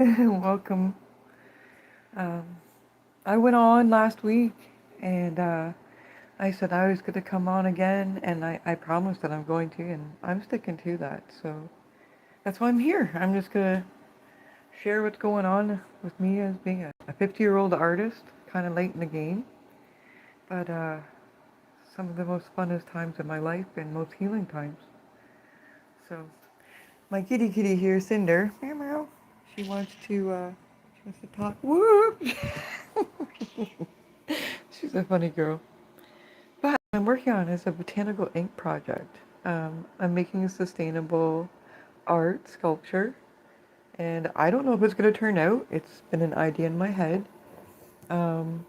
Welcome. Um, I went on last week and I said I was going to come on again, and I promised that I'm going to, and I'm sticking to that. So that's why I'm here. I'm just going to share what's going on with me as being a 50-year-old artist, kind of late in the game, but some of the most funnest times of my life and most healing times. So my kitty here, Cinder, meow meow. She wants to she wants to talk. Whoop. She's a funny girl. But I'm working on is a botanical ink project. I'm making a sustainable art sculpture, and I don't know if it's going to turn out. It's been an idea in my head. Um,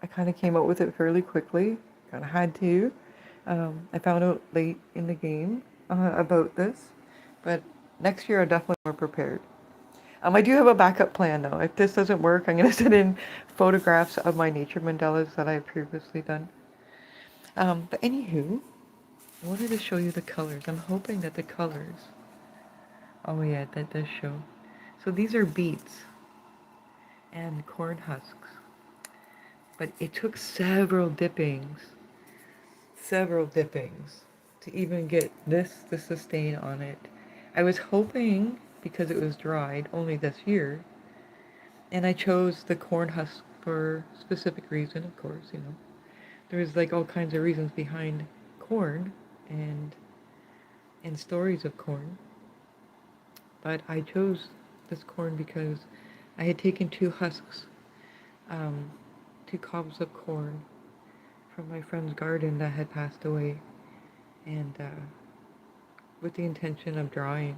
I kind of came up with it fairly quickly. Kind of had to. I found out late in the game about this, but next year I'm definitely more prepared. I do have a backup plan though. If this doesn't work, I'm going to send in photographs of my nature mandalas that I've previously done. But anywho, I wanted to show you the colors. I'm hoping that the colors. Oh yeah, that does show. So these are beets and corn husks. But it took several dippings to even get the sustain on it. I was hoping, because it was dried only this year, and I chose the corn husk for a specific reason, of course, you know. There was like all kinds of reasons behind corn and stories of corn. But I chose this corn because I had taken two husks, um, two cobs of corn from my friend's garden that had passed away, and with the intention of drawing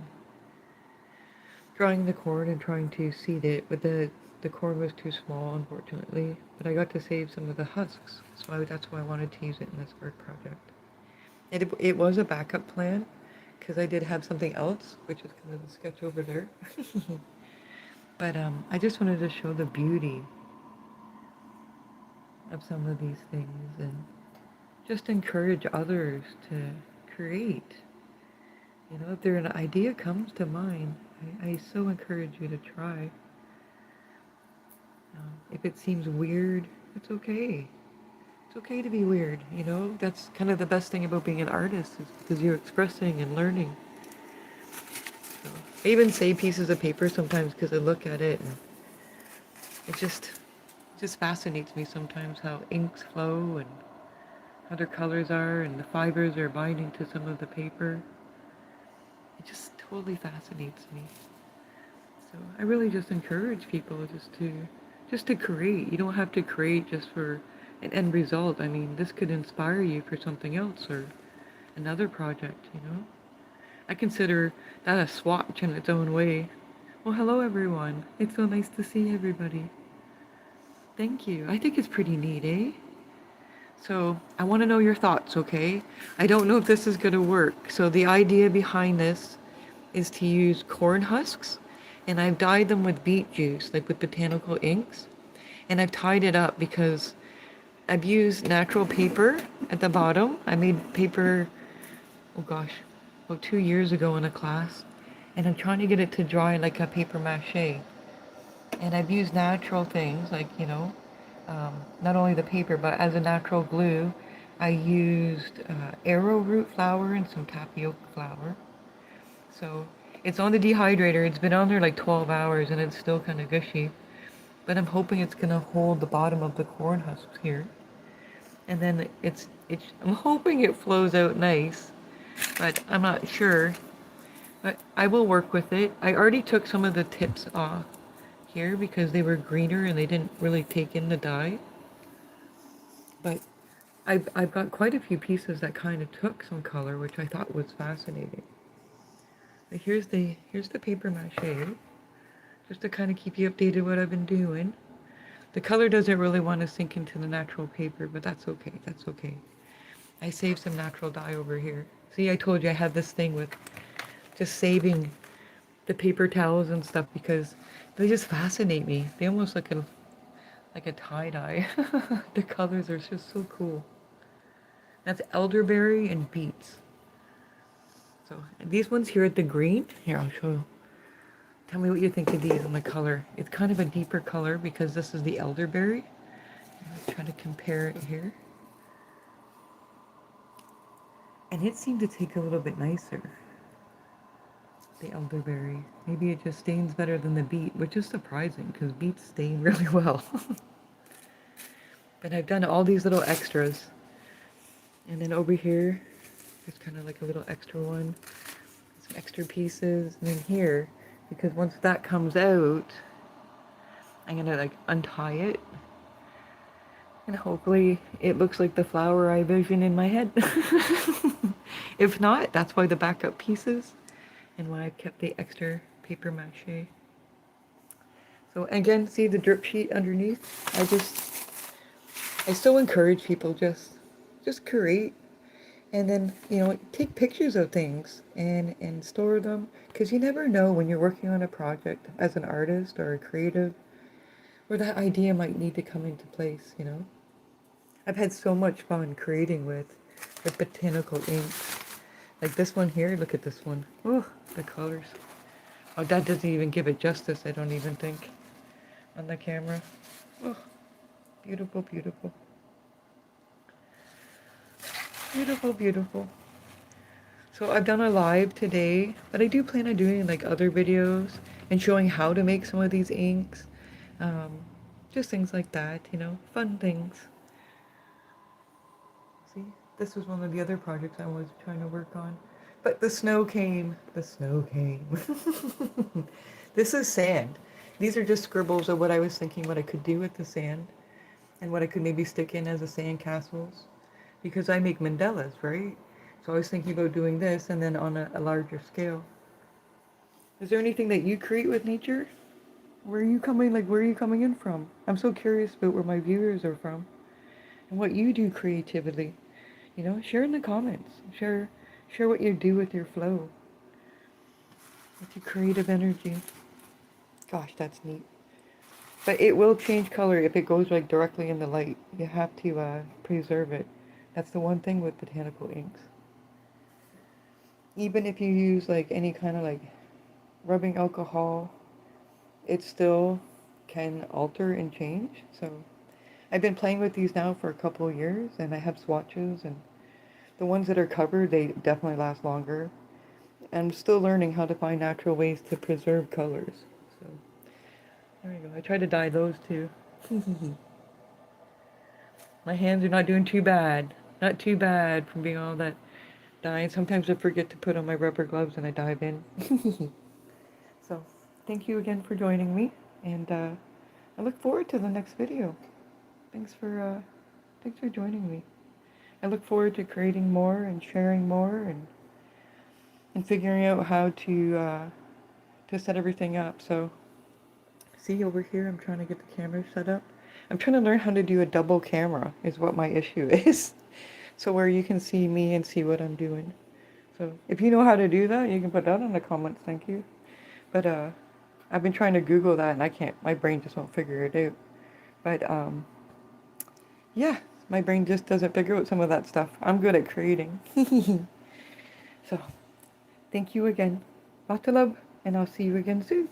the corn and trying to seed it, but the corn was too small, unfortunately. But I got to save some of the husks, so that's why I wanted to use it in this art project. It was a backup plan because I did have something else, which is kind of the sketch over there. But I just wanted to show the beauty of some of these things and just encourage others to create. You know, if there an idea comes to mind, I so encourage you to try. If it seems weird, it's okay. It's okay to be weird, you know? That's kind of the best thing about being an artist is because you're expressing and learning. So, I even save pieces of paper sometimes because I look at it and it just fascinates me sometimes how inks flow and how their colors are and the fibers are binding to some of the paper. It just totally fascinates me. So I really just encourage people just to create. You don't have to create just for an end result. I mean, this could inspire you for something else or another project, you know? I consider that a swatch in its own way. Well, hello everyone. It's so nice to see everybody. Thank you. I think it's pretty neat, eh? So I want to know your thoughts, okay? I don't know if this is going to work. So the idea behind this is to use corn husks, and I've dyed them with beet juice, like with botanical inks. And I've tied it up because I've used natural paper at the bottom. I made paper, oh gosh, about 2 years ago in a class. And I'm trying to get it to dry like a paper mache. And I've used natural things like, not only the paper, but as a natural glue, I used arrowroot flour and some tapioca flour. So it's on the dehydrator. It's been on there like 12 hours and it's still kind of gushy. But I'm hoping it's going to hold the bottom of the corn husks here. And then I'm hoping it flows out nice, but I'm not sure. But I will work with it. I already took some of the tips off here because they were greener and they didn't really take in the dye. But I've got quite a few pieces that kind of took some color, which I thought was fascinating. But here's the paper mache, just to kind of keep you updated what I've been doing. The color doesn't really want to sink into the natural paper, but that's okay. That's okay. I saved some natural dye over here. See, I told you I had this thing with just saving the paper towels and stuff because they just fascinate me. They almost like a tie-dye. The colors are just so cool. That's elderberry and beets. So and these ones here at the green, here I'll show you. Tell me what you think of these and the color. It's kind of a deeper color because this is the elderberry. I'm trying to compare it here. And it seemed to take a little bit nicer, the elderberry. Maybe it just stains better than the beet, which is surprising because beets stain really well. But I've done all these little extras. And then over here, there's kind of like a little extra one. Some extra pieces. And then here, because once that comes out, I'm gonna like untie it. And hopefully it looks like the flower I vision in my head. If not, that's why the backup pieces and why I've kept the extra paper mache. So again, see the drip sheet underneath? I still encourage people just create and then, you know, take pictures of things and store them because you never know when you're working on a project as an artist or a creative where that idea might need to come into place, you know? I've had so much fun creating with botanical inks. Like this one here, look at this one. Oh, the colors. Oh, that doesn't even give it justice, I don't even think, on the camera. Oh, beautiful, beautiful. Beautiful, beautiful. So I've done a live today, but I do plan on doing like other videos and showing how to make some of these inks. Just things like that, you know, fun things. See, this was one of the other projects I was trying to work on. But the snow came. The snow came. This is sand. These are just scribbles of what I was thinking what I could do with the sand and what I could maybe stick in as a sand castles. Because I make mandalas, right? So I was thinking about doing this and then on a larger scale. Is there anything that you create with nature? Where are you coming in from? I'm so curious about where my viewers are from and what you do creatively. You know, share in the comments. Share what you do with your flow. With your creative energy. Gosh, that's neat. But it will change color if it goes like directly in the light. You have to preserve it. That's the one thing with botanical inks. Even if you use like any kind of like rubbing alcohol, it still can alter and change. So I've been playing with these now for a couple of years and I have swatches and the ones that are covered, they definitely last longer. I'm still learning how to find natural ways to preserve colors. So there we go. I try to dye those too. My hands are not doing too bad. Not too bad from being all that dyeing. Sometimes I forget to put on my rubber gloves and I dive in. So thank you again for joining me. And I look forward to the next video. Thanks for joining me. I look forward to creating more and sharing more and figuring out how to set everything up. So see over here, I'm trying to get the camera set up. I'm trying to learn how to do a double camera is what my issue is. So where you can see me and see what I'm doing. So if you know how to do that, you can put that in the comments. Thank you. But I've been trying to Google that and I can't, my brain just won't figure it out. But yeah, my brain just doesn't figure out some of that stuff. I'm good at creating. So thank you again. Lots of love, and I'll see you again soon.